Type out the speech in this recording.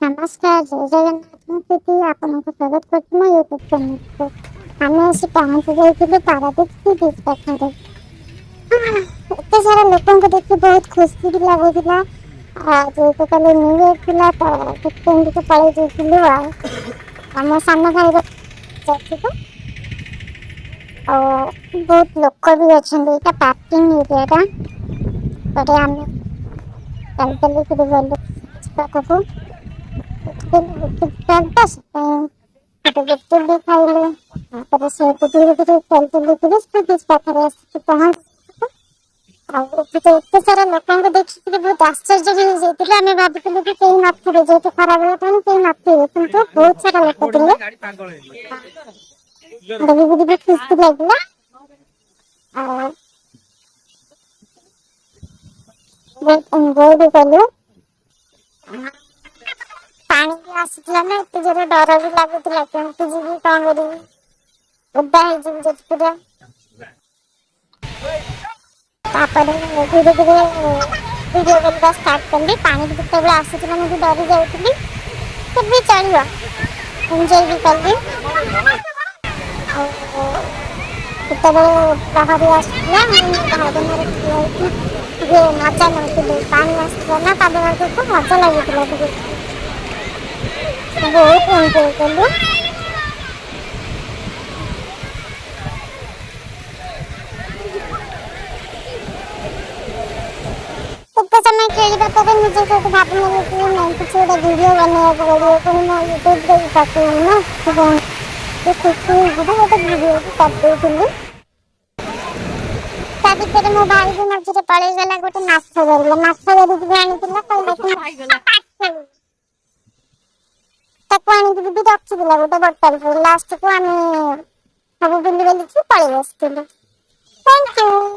नमस्कार, जय जगन्नाथ। ମୁଁ ପ୍ରୀତି ଆପଣଙ୍କୁ ସ୍ୱାଗତ କରୁଛି ମୋ ୟୁଟ୍ୟୁବ୍ ଚ୍ୟାନେଲକୁ। ଆମେ ଆସି ପହଞ୍ଚି ଯାଇଥିଲୁ ପାରାଦ୍ୱୀପ ସି ବିଚ୍ ପାଖରେ। ଏତେ ସାରା ଲୋକଙ୍କୁ ଦେଖି ବହୁତ ଖୁସି ବି ଲାଗୁଥିଲା। ଯେହେତୁ କାଲି ନ୍ୟୁ ଇୟର ଥିଲା ତ ସେଥିପାଇଁ ଟିକେ ପଳେଇ ଯାଇଥିଲୁ ଆଉ। ଆମ ସାନ ଭାଇର ଯାଇଥିଲୁ ଆଉ ବହୁତ ଲୋକ ବି ଅଛନ୍ତି। ଏଇଟା ପାର୍କିଂ ଏରିଆଟା। ତାପରେ ଆମେ ଚାଲି ଚାଲିକିରି ଗଲୁ ପାଖକୁ। ଗୋଟେ ଗୁପଚୁପ ବି ଖାଇଲୁ। ତାପରେ ସେଇଠୁ ଧୀରେ ଧୀରେ ଚାଲି ଚାଲିକିରି ସି ବିଚ୍ ପାଖରେ ଆସିକି ପହଞ୍ଚିଲୁ। ଆଉ ଏତେ ସାରା ଲୋକଙ୍କୁ ଦେଖିକିରି ବହୁତ ଆଶ୍ଚର୍ଯ୍ୟ ବି ହେଇଯାଇଥିଲୁ। ଆମେ ଭାବିଥିଲୁ କି କେହି ନଥିବେ, ଯେହେତୁ ଖରାବେଳ ଟାଇମ୍ କେହି ନଥିବେ, କିନ୍ତୁ ବହୁତ ସାରା ଲୋକ ଥିଲେ। ବି ଖୁସି ଲାଗିଲା। ଆଉ ବହୁତ ଏନ୍ଜୟ ବି କଲୁ। ପାଣି ବି ଆସୁଥିଲା ନା, ଏତେ ଜୋରେ ଡର ବି ଲାଗୁଥିଲା, କେମିତି ଯିବି କଣ କରିବି, ଓଦା ହେଇଯିବି ଯଦି ପୁରା। ତାପରେ ଧୀରେ ଧୀରେ ଭିଡିଓ କରିବା ଷ୍ଟାର୍ଟ କଲି। ପାଣି ବି ଯେତେବେଳେ ଆସୁଥିଲା ମୁଁ ବି ଡରି ଯାଉଥିଲି, ଫିର୍ ବି ଚଳିବ, ଏନ୍ଜୟ ବି କଲି। ଆଉ ଯେତେବେଳେ ଲହରୀ ଆସୁଥିଲା ମୁଁ ଭାଉଜ ମୋର ଠିଆ ହେଇକି ଟିକେ ମଜା ନେଉଥିଲୁ। ପାଣି ଆସୁଥିଲା ନା ପାଦ ଆଗକୁ, ମଜା ଲାଗୁଥିଲା ଟିକେ। ବହୁତ ଏନ୍ଜୟ କଲୁ। କେତେ ସମୟ ଖେଳିବା ପରେ ନିଜେ ସେଇଠୁ ଭାବି ନେଲି କି ନାଇଁ କିଛି ଗୋଟେ ଭିଡିଓ ବନେଇବାକୁ ପଡିବ, ପୁଣି ମୋ ୟୁଟ୍ୟୁବରେ ବି ପକେଇବି ନା, ସେଥିପାଇଁ ଟିକେ ଖୁସି ହେଇକିରି ଗୋଟେ ଭିଡିଓ ବି କରିଦେଇଥିଲି। ତା ଭିତରେ ମୋ ଭାଇ ବି ମଝିରେ ପଳେଇଗଲା, ଗୋଟେ ମାଛ ଧରିଲା। ମାଛ ଧରିକି ବି ଆଣିଥିଲା, କହିଲା କି ତାକୁ ଆଣିକି ବି ରଖିଥିଲା ଗୋଟେ ବୋତଲରେ। ଲାଷ୍ଟକୁ ଆମେ ସବୁ ବୁଲି ବାଲିକି ପଳେଇ ଆସିଥିଲୁ। Thank you.